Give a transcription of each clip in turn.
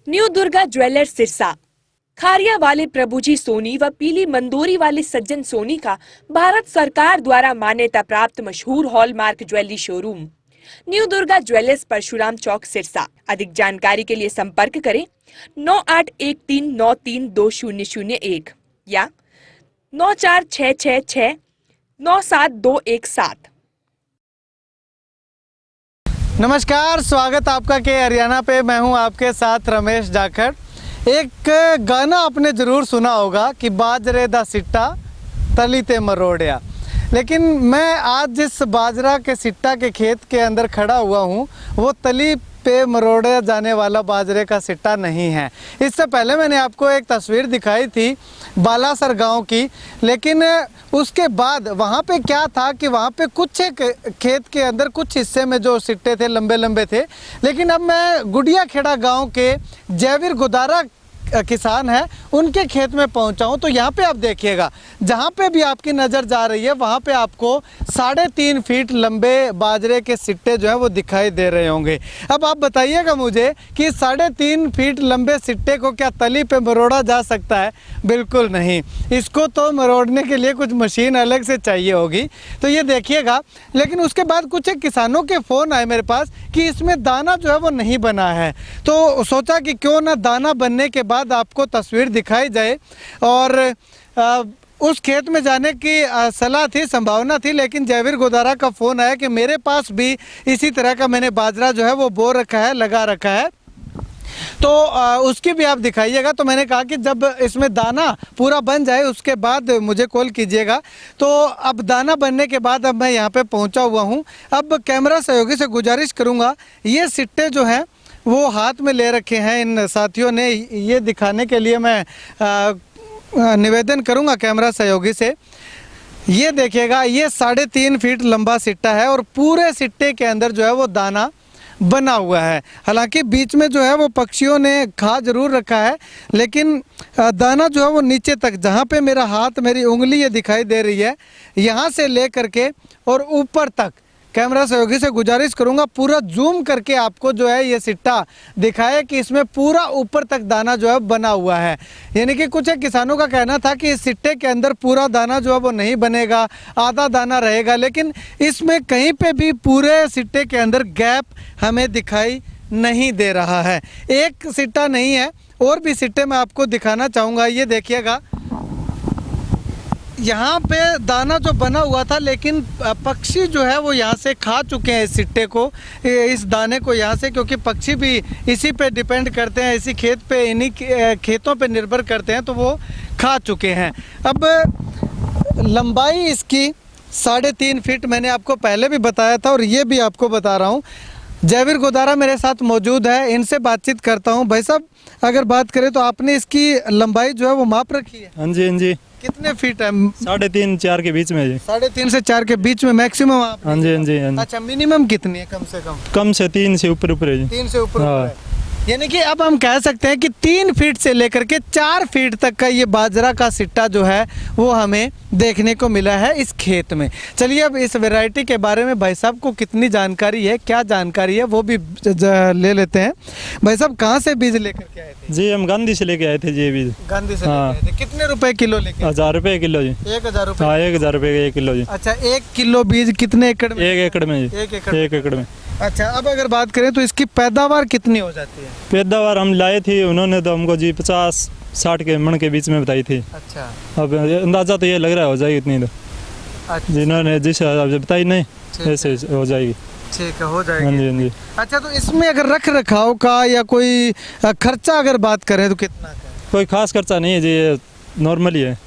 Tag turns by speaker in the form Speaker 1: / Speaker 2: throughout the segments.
Speaker 1: New Durga jewellers Sirsa. खारिया वाले प्रभुजी सोनी व पीली मंदोरी वाले सज्जन सोनी का भारत सरकार द्वारा मान्यता प्राप्त मशहूर hallmark jewellery showroom new Durga jewellers Parshuram चौक सिरसा। अधिक जानकारी के लिए संपर्क करें 9813932001 या 9466697217।
Speaker 2: नमस्कार, स्वागत आपका के हरियाणा पे। मैं हूं आपके साथ रमेश जाखड़। एक गाना आपने ज़रूर सुना होगा कि बाजरे दा सिट्टा तली ते मरोड़िया, लेकिन मैं आज जिस बाजरा के सिट्टा के खेत के अंदर खड़ा हुआ हूं वो तली पे मरोड़ा जाने वाला बाजरे का सिट्टा नहीं है। इससे पहले मैंने आपको एक तस्वीर दिखाई थी बालासर गांव की, लेकिन उसके बाद वहाँ पे क्या था कि वहाँ पे कुछ एक खेत के अंदर कुछ हिस्से में जो सिट्टे थे लंबे लंबे थे। लेकिन अब मैं गुड़िया खेड़ा गांव के जयवीर गुदारा किसान है उनके खेत में पहुंचा हूं। तो यहाँ पे आप देखिएगा, जहाँ पे भी आपकी नज़र जा रही है वहाँ पे आपको 3.5 फीट लंबे बाजरे के सिट्टे जो है वो दिखाई दे रहे होंगे। अब आप बताइएगा मुझे कि 3.5 फीट लंबे सिट्टे को क्या तली पे मरोड़ा जा सकता है? बिल्कुल नहीं, इसको तो मरोड़ने के लिए कुछ मशीन अलग से चाहिए होगी। तो ये देखिएगा। लेकिन उसके बाद कुछ एक किसानों के फ़ोन आए मेरे पास कि इसमें दाना जो है वो नहीं बना है। तो सोचा कि क्यों ना दाना बनने के बाद आपको तस्वीर दिखाई जाए। और उस खेत में जाने की सलाह थी, संभावना थी, लेकिन जयवीर गुदारा का फ़ोन आया कि मेरे पास भी इसी तरह का मैंने बाजरा जो है वो बो रखा है, लगा रखा है, तो उसकी भी आप दिखाइएगा। तो मैंने कहा कि जब इसमें दाना पूरा बन जाए उसके बाद मुझे कॉल कीजिएगा। तो अब दाना बनने के बाद अब मैं यहाँ पे पहुँचा हुआ हूँ। अब कैमरा सहयोगी से गुजारिश करूँगा, ये सिट्टे जो हैं वो हाथ में ले रखे हैं इन साथियों ने, ये दिखाने के लिए मैं निवेदन करूंगा कैमरा सहयोगी से। ये देखिएगा, ये 3.5 फीट लंबा सिट्टा है और पूरे सिट्टे के अंदर जो है वो दाना बना हुआ है। हालांकि बीच में जो है वो पक्षियों ने खा जरूर रखा है, लेकिन दाना जो है वो नीचे तक, जहाँ पे मेरा हाथ, मेरी उंगली ये दिखाई दे रही है, यहाँ से ले करके और ऊपर तक कैमरा सहयोगी से गुजारिश करूंगा पूरा जूम करके आपको जो है ये सिट्टा दिखाए कि इसमें पूरा ऊपर तक दाना जो है बना हुआ है। यानी कि कुछ एक किसानों का कहना था कि इस सिट्टे के अंदर पूरा दाना जो है वो नहीं बनेगा, आधा दाना रहेगा, लेकिन इसमें कहीं पे भी पूरे सिट्टे के अंदर गैप हमें दिखाई नहीं दे रहा है। एक सिट्टा नहीं है, और भी सिट्टे मैं आपको दिखाना चाहूँगा। ये देखिएगा, यहाँ पे दाना जो बना हुआ था, लेकिन पक्षी जो है वो यहाँ से खा चुके हैं इस सिट्टे को, इस दाने को यहाँ से, क्योंकि पक्षी भी इसी पे डिपेंड करते हैं, इसी खेत पे, इन्हीं खेतों पे निर्भर करते हैं, तो वो खा चुके हैं। अब लंबाई इसकी 3.5 फीट मैंने आपको पहले भी बताया था और ये भी आपको बता रहा हूँ। जयवीर गुदारा मेरे साथ मौजूद है, इनसे बातचीत करता हूँ। भाई साहब, अगर बात करें तो आपने इसकी लंबाई जो है वो माप रखी है?
Speaker 3: हाँ जी, हाँ जी।
Speaker 2: कितने फीट है?
Speaker 3: 3.5-4 के बीच में जी।
Speaker 2: 3.5 से 4 के बीच में मैक्सिमम आप?
Speaker 3: हाँ जी, हाँ जी, हाँ जी।
Speaker 2: अच्छा, मिनिमम कितनी है? कम से कम?
Speaker 3: कम से 3 से ऊपर ऊपर है जी।
Speaker 2: 3 से ऊपर है। यानी कि अब हम कह सकते हैं कि 3 फीट से लेकर के 4 फीट तक का ये बाजरा का सिट्टा जो है वो हमें देखने को मिला है इस खेत में। चलिए, अब इस वैरायटी के बारे में भाई साहब को कितनी जानकारी है, क्या जानकारी है, वो भी ले लेते हैं। भाई साहब, कहाँ से बीज लेकर के आए थे?
Speaker 3: जी, हम गांधी से लेके आए थे जी बीज।
Speaker 2: गांधी से लेके आए थे। कितने रुपए किलो लेके?
Speaker 3: 1000 रुपए किलो जी।
Speaker 2: 1000 रुपए?
Speaker 3: हाँ, 1000 रुपए का 1 किलो जी।
Speaker 2: अच्छा, 1 किलो बीज कितने एकड़ में?
Speaker 3: 1 एकड़ में जी।
Speaker 2: 1
Speaker 3: एकड़ में।
Speaker 2: अच्छा, अब अगर बात करें तो इसकी पैदावार कितनी हो जाती है?
Speaker 3: पैदावार हम लाए थे, उन्होंने तो हमको जी 50-60 के मन के बीच में बताई थी।
Speaker 2: अच्छा।
Speaker 3: अब अंदाजा तो ये लग रहा है हो जाएगी इतनी तो।
Speaker 2: अच्छा।
Speaker 3: जिन्होंने जिस बताई नहीं, ऐसे हो जाएगी।
Speaker 2: ठीक है, हो जाएगी।
Speaker 3: हाँ जी, हाँ जी।
Speaker 2: अच्छा, तो इसमें अगर रख रखाव का या कोई खर्चा अगर बात करें तो कितना का?
Speaker 3: कोई खास खर्चा नहीं है जी, ये नॉर्मल ही है।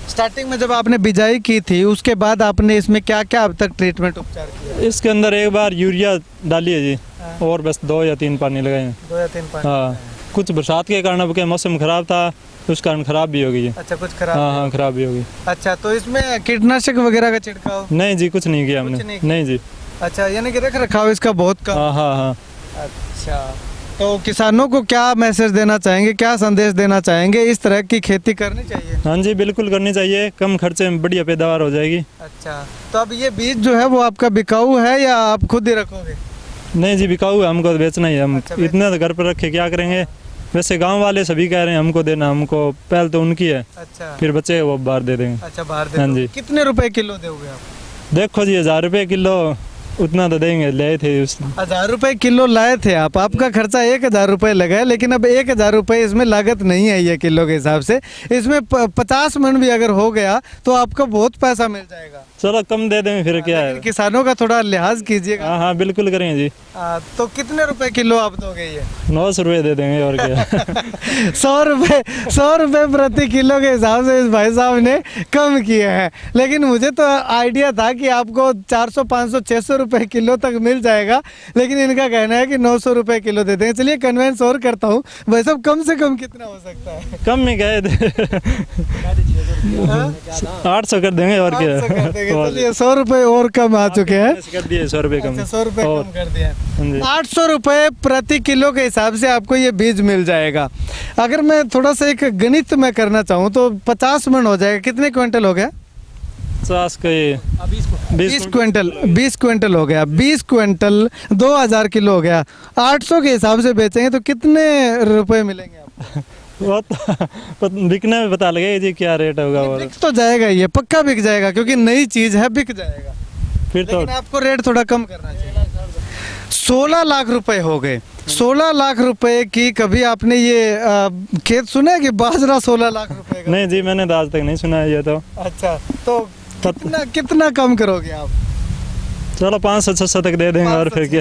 Speaker 2: स्टार्टिंग में जब आपने बिजाई की थी उसके बाद आपने इसमें क्या क्या अब तक ट्रीटमेंट उपचार किया?
Speaker 3: इसके अंदर एक बार यूरिया डाली है जी। और बस 2 या 3 पानी लगाए हैं।
Speaker 2: 2 या 3 पानी?
Speaker 3: हाँ, कुछ बरसात के कारण अब मौसम खराब था, उस कारण खराब भी हो गई।
Speaker 2: अच्छा, कुछ खराब?
Speaker 3: हाँ, खराब भी हो गई।
Speaker 2: अच्छा, तो इसमें कीटनाशक वगैरह का छिड़काव?
Speaker 3: नहीं जी, कुछ नहीं किया हमने। नहीं जी।
Speaker 2: अच्छा, यानी कि रख रखाव इसका बहुत कम?
Speaker 3: हाँ हाँ हाँ।
Speaker 2: अच्छा, तो किसानों को क्या मैसेज देना चाहेंगे, क्या संदेश देना चाहेंगे? इस तरह की खेती करनी चाहिए?
Speaker 3: हाँ जी, बिल्कुल करनी चाहिए, कम खर्चे में बढ़िया पैदावार हो जाएगी।
Speaker 2: अच्छा, तो अब ये बीज जो है वो आपका बिकाऊ है या आप खुद ही रखोगे?
Speaker 3: नहीं जी, बिकाऊ है, हमको तो बेचना ही है। हम इतना तो घर पर रखे क्या करेंगे, वैसे गांव वाले सभी कह रहे हैं हमको देना, हमको पहल तो उनकी है,
Speaker 2: अच्छा
Speaker 3: फिर बच्चे वो बाहर दे देंगे।
Speaker 2: अच्छा, बाहर
Speaker 3: हाँ
Speaker 2: दे
Speaker 3: जी।
Speaker 2: दो। कितने रुपए किलो दोगे आप?
Speaker 3: देखो जी 1000 रुपये किलो उतना तो देंगे, ले थे उस
Speaker 2: 1000 रुपए किलो लाए थे आप, आपका खर्चा 1000 रुपए लगा है, लेकिन अब 1000 रुपए इसमें लागत नहीं है ये किलो के हिसाब से। इसमें 50 मन भी अगर हो गया तो आपका बहुत पैसा मिल जाएगा।
Speaker 3: चलो कम दे देंगे फिर क्या
Speaker 2: लेकिन
Speaker 3: है।
Speaker 2: किसानों का थोड़ा लिहाज कीजिएगा।
Speaker 3: हाँ हाँ बिल्कुल करेंगे जी।
Speaker 2: तो कितने रुपए किलो आप दोगे ये?
Speaker 3: 900 रुपये दे देंगे और क्या।
Speaker 2: 100 रुपए प्रति किलो के हिसाब से इस भाई साहब ने कम किए हैं, लेकिन मुझे तो आइडिया था कि आपको 400 500 600 रुपए किलो तक मिल जाएगा, लेकिन इनका कहना है कि 900 रुपए किलो दे देंगे। चलिए कन्वेंस और करता हूँ भाई साहब, कम से कम कितना हो सकता है?
Speaker 3: कम में गए थे 800 कर देंगे और
Speaker 2: 800 कर
Speaker 3: क्या।
Speaker 2: देंगे। चलिए 100 रुपए और कम आ चुके हैं।
Speaker 3: कर दिए 100 रुपये कम।
Speaker 2: 100 रुपए
Speaker 3: और
Speaker 2: कम कर दिया।
Speaker 3: हाँ जी।
Speaker 2: 800 रुपए प्रति किलो के हिसाब से आपको ये बीज मिल जाएगा। अगर मैं थोड़ा सा एक गणित में करना चाहूँ तो 50 मन हो जाएगा। कितने क्विंटल हो गया?
Speaker 3: 50 का ये
Speaker 2: 20 क्विंटल। 20 क्विंटल हो गया। 20 क्विंटल 2000 किलो हो गया। 800 के हिसाब से बेचेंगे तो कितने रुपए मिलेंगे आपको?
Speaker 3: वो तो बिकने में पता लगेगा जी क्या रेट होगा। और
Speaker 2: बिक तो जाएगा, ये पक्का बिक जाएगा क्योंकि नई चीज है, बिक जाएगा।
Speaker 3: फिर तो
Speaker 2: लेकिन आपको रेट थोड़ा कम करना चाहिए। 16 लाख रुपए हो गए। 16 लाख रुपए की कभी आपने ये खेत सुना है कि बाजरा 16 लाख रुपए का?
Speaker 3: नहीं जी, मैंने तो आज तक नहीं सुना है ये तो।
Speaker 2: अच्छा, तो कितना कम करोगे आप?
Speaker 3: चलो 500-600 तक दे देंगे और फिर क्या।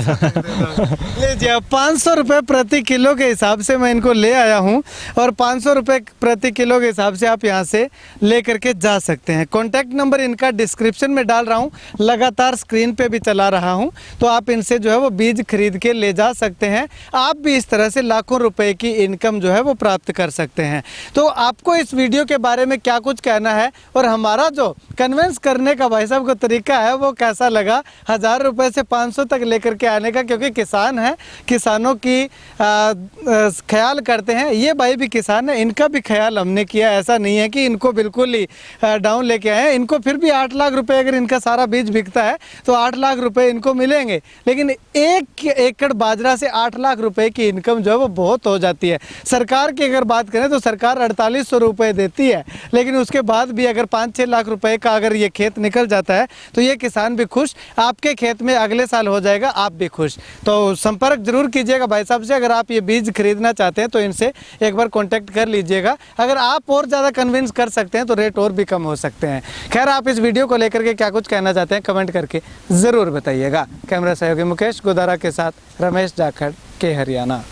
Speaker 2: लीजिए 500 रुपये प्रति किलो के हिसाब से मैं इनको ले आया हूँ, और 500 रुपये प्रति किलो के हिसाब से आप यहाँ से ले करके जा सकते हैं। कॉन्टैक्ट नंबर इनका डिस्क्रिप्शन में डाल रहा हूँ, लगातार स्क्रीन पे भी चला रहा हूँ, तो आप इनसे जो है वो बीज खरीद के ले जा सकते हैं। आप भी इस तरह से लाखों रुपए की इनकम जो है वो प्राप्त कर सकते हैं। तो आपको इस वीडियो के बारे में क्या कुछ कहना है, और हमारा जो कन्विंस करने का भाई साहब का तरीका है वो कैसा लगा? 1000 रुपये से 500 तक लेकर के आने का, क्योंकि किसान है, किसानों की ख्याल करते हैं। ये भाई भी किसान है, इनका भी ख्याल हमने किया। ऐसा नहीं है कि इनको बिल्कुल ही डाउन लेके आए हैं। इनको फिर भी 8 लाख रुपए अगर इनका सारा बीज बिकता है तो 8 लाख रुपए इनको मिलेंगे, लेकिन 1 एकड़ बाजरा से 8 लाख रुपए की इनकम जो है वो बहुत हो जाती है। सरकार की अगर बात करें तो सरकार 4800 रुपये देती है, लेकिन उसके बाद भी अगर 5-6 लाख रुपए का अगर ये खेत निकल जाता है तो ये किसान भी खुश, आपके खेत में अगले साल हो जाएगा, आप भी खुश। तो संपर्क जरूर कीजिएगा भाई साहब से। अगर आप ये बीज खरीदना चाहते हैं तो इनसे एक बार कांटेक्ट कर लीजिएगा। अगर आप और ज़्यादा कन्विंस कर सकते हैं तो रेट और भी कम हो सकते हैं। खैर, आप इस वीडियो को लेकर के क्या कुछ कहना चाहते हैं कमेंट करके ज़रूर बताइएगा। कैमरा सहयोगी मुकेश गोदारा के साथ रमेश जाखड़ के हरियाणा।